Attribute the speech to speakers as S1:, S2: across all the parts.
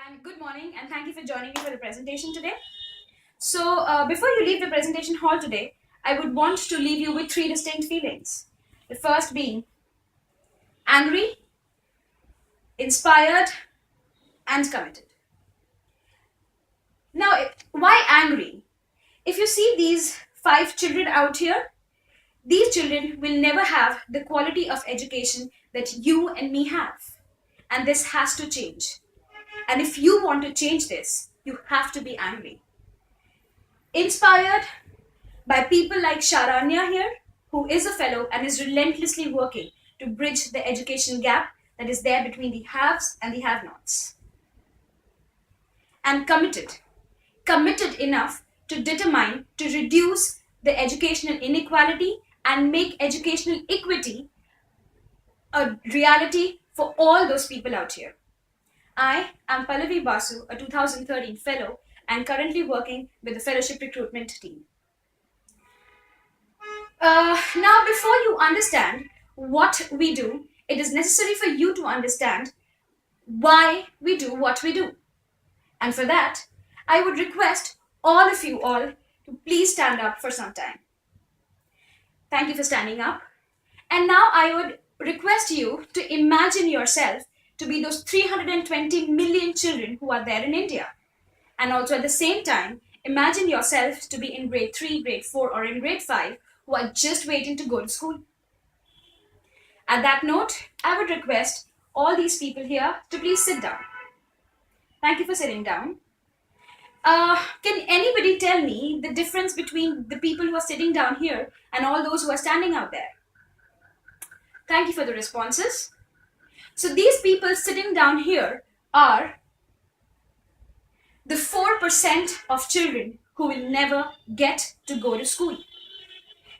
S1: and good morning, and thank you for joining me for the presentation today. Before you leave the presentation hall today, I would want to leave you with three distinct feelings. The first being angry, inspired, and committed. Now, why angry? If you see these 5 children out here, these children will never have the quality of education that you and me have. And this has to change. And if you want to change this, you have to be angry. Inspired by people like Sharanya here, who is a fellow and is relentlessly working to bridge the education gap that is there between the haves and the have-nots. And committed enough to determine to reduce the educational inequality and make educational equity a reality for all those people out here. I am Pallavi Basu, a 2013 fellow, and currently working with the fellowship recruitment team. Now, before you understand what we do, it is necessary for you to understand why we do what we do. And for that, I would request all of you all to please stand up for some time. Thank you for standing up. And now I would request you to imagine yourself to be those 320 million children who are there in India. And also at the same time, imagine yourself to be in grade 3, grade 4, or in grade 5 who are just waiting to go to school. At that note, I would request all these people here to please sit down. Thank you for sitting down. Can anybody tell me the difference between the people who are sitting down here and all those who are standing out there? Thank you for the responses. So these people sitting down here are the 4% of children who will never get to go to school.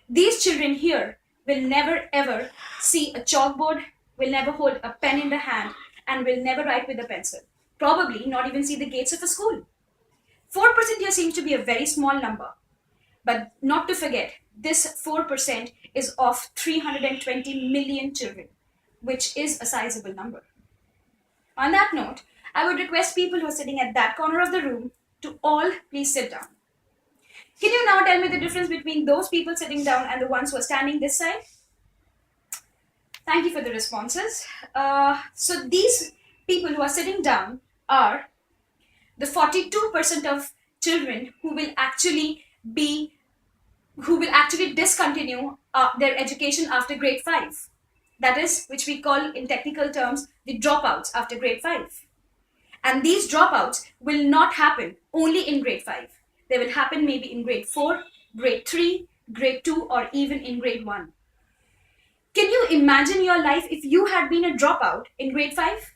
S1: These children here will never ever see a chalkboard, will never hold a pen in the hand, and will never write with a pencil. Probably not even see the gates of a school. 4% here seems to be a very small number. But not to forget, this 4% is of 320 million children, which is a sizable number. On that note, I would request people who are sitting at that corner of the room to all please sit down. Can you now tell me the difference between those people sitting down and the ones who are standing this side? Thank you for the responses. So these people who are sitting down are the 42% of children who will actually discontinue their education after grade 5. That is, which we call in technical terms, the dropouts after grade 5. And these dropouts will not happen only in grade 5. They will happen maybe in grade 4, grade 3, grade 2, or even in grade 1. Can you imagine your life if you had been a dropout in grade 5?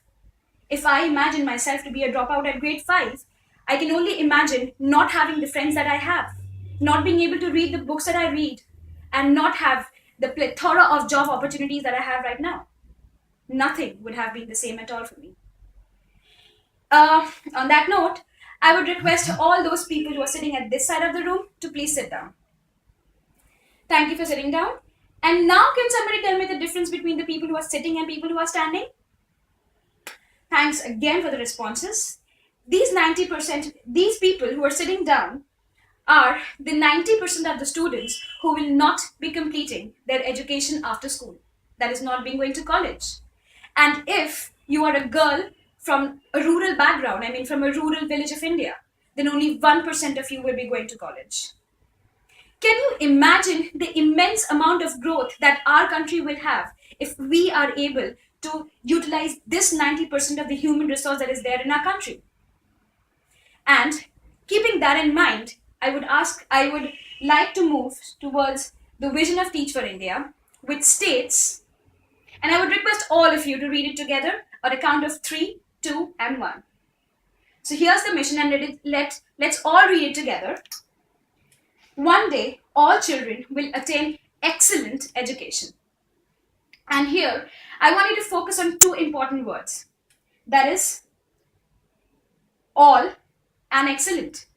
S1: If I imagine myself to be a dropout at grade 5, I can only imagine not having the friends that I have, not being able to read the books that I read, and not have the plethora of job opportunities that I have right now. Nothing would have been the same at all for me. On that note, I would request all those people who are sitting at this side of the room to please sit down. Thank you for sitting down. And now can somebody tell me the difference between the people who are sitting and people who are standing? Thanks again for the responses. These people who are sitting down are the 90% of the students who will not be completing their education after school. That is not being going to college. And if you are a girl from a rural background, from a rural village of India, then only 1% of you will be going to college. Can you imagine the immense amount of growth that our country will have if we are able to utilize this 90% of the human resource that is there in our country? And keeping that in mind, I would like to move towards the vision of Teach for India, which states, and I would request all of you to read it together on a count of 3, 2, and 1. So here's the mission, and let's all read it together. One day, all children will attain excellent education. And here, I want you to focus on 2 important words. That is, all and excellent.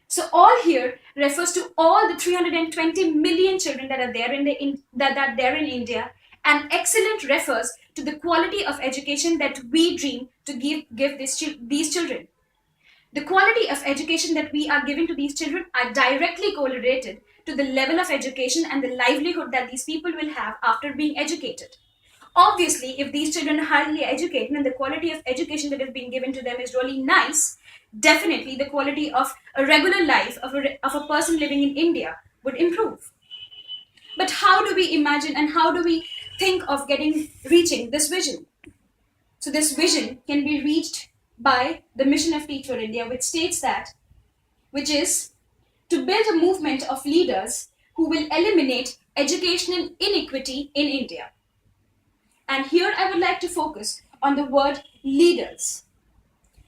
S1: So all here refers to all the 320 million children that are there in India, and excellent refers to the quality of education that we dream to give these children. The quality of education that we are giving to these children are directly correlated to the level of education and the livelihood that these people will have after being educated. Obviously, if these children are highly educated and the quality of education that is being given to them is really nice, definitely the quality of a regular life of a person living in India would improve. But how do we imagine and how do we think of reaching this vision? So this vision can be reached by the mission of Teach for India, which is to build a movement of leaders who will eliminate educational inequity in India. And here I would like to focus on the word leaders.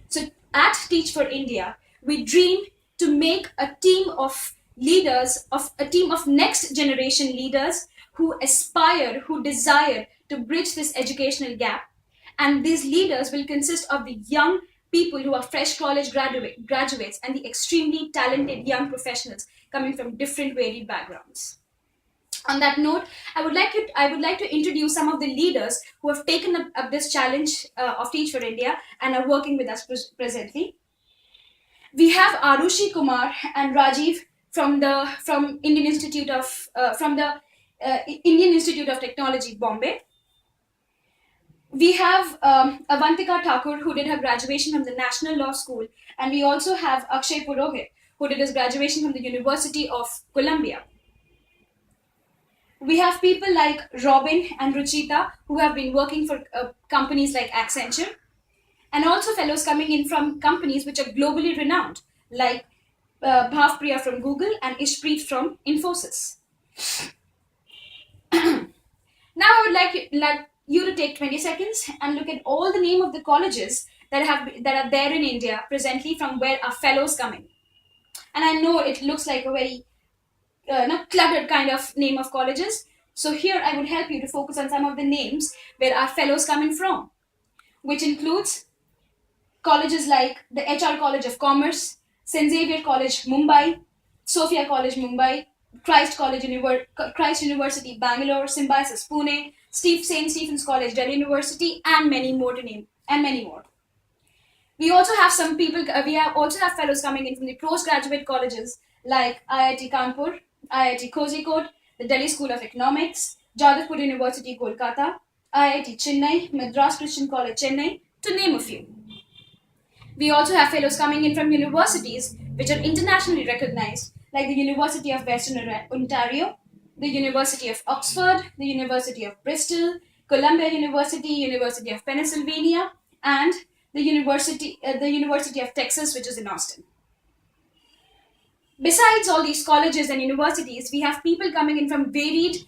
S1: So at Teach for India, we dream to make a team of leaders, of a team of next generation leaders who aspire, who desire to bridge this educational gap. And these leaders will consist of the young people who are fresh college graduates and the extremely talented young professionals coming from different varied backgrounds. On that note, I would like to introduce some of the leaders who have taken up this challenge of Teach for India and are working with us presently. We have Arushi Kumar and Rajiv from the Indian Institute of Technology, Bombay. We have Avantika Thakur, who did her graduation from the National Law School, and we also have Akshay Purohit, who did his graduation from the University of Columbia. We have people like Robin and Ruchita, who have been working for companies like Accenture, and also fellows coming in from companies which are globally renowned, like Bhav Priya from Google and Ishpreet from Infosys. Now I would like you to take 20 seconds and look at all the name of the colleges that are there in India presently from where our fellows coming. And I know it looks like a very cluttered kind of name of colleges. So here I would help you to focus on some of the names where our fellows coming from, which includes colleges like the HR College of Commerce, St. Xavier College, Mumbai, Sophia College, Mumbai, Christ University, Bangalore, Symbiosis, Pune, St. Stephen's College, Delhi University, and many more to name, and many more. We also have also have fellows coming in from the postgraduate colleges like IIT Kanpur, IIT Kozhikode, the Delhi School of Economics, Jadavpur University, Kolkata, IIT Chennai, Madras Christian College, Chennai, to name a few. We also have fellows coming in from universities which are internationally recognized, like the University of Western Ontario, the University of Oxford, the University of Bristol, Columbia University, University of Pennsylvania, and the University of Texas, which is in Austin. Besides all these colleges and universities, we have people coming in from varied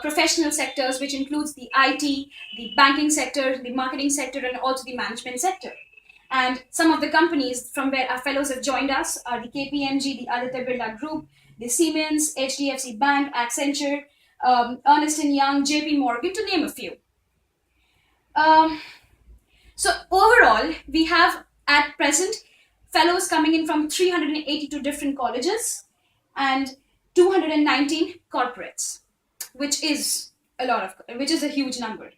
S1: professional sectors, which includes the IT, the banking sector, the marketing sector, and also the management sector. And some of the companies from where our fellows have joined us are the KPMG, the Aditya Birla Group, the Siemens, HDFC Bank, Accenture, Ernst & Young, JP Morgan, to name a few. So overall, we have at present fellows coming in from 382 different colleges and 219 corporates, which is a huge number.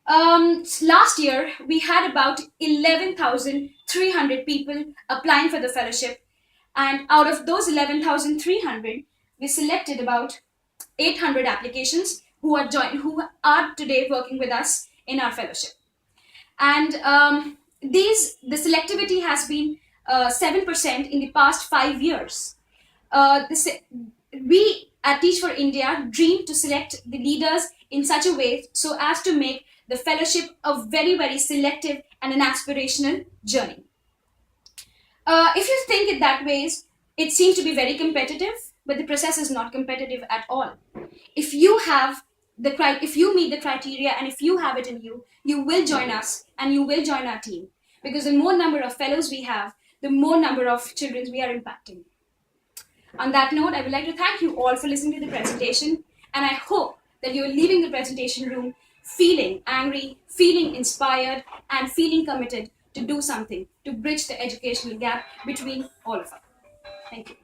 S1: Last year, we had about 11,300 people applying for the fellowship, and out of those 11,300, we selected about 800 applications who are today working with us in our fellowship. And the selectivity has been 7% in the past 5 years. We at Teach for India dream to select the leaders in such a way so as to make the fellowship a very, very selective and an aspirational journey. If you think it that way, it seems to be very competitive, but the process is not competitive at all. If you meet the criteria and if you have it in you, you will join us and you will join our team. Because the more number of fellows we have, the more number of children we are impacting. On that note, I would like to thank you all for listening to the presentation, and I hope that you're leaving the presentation room feeling angry, feeling inspired, and feeling committed to do something to bridge the educational gap between all of us. Thank you.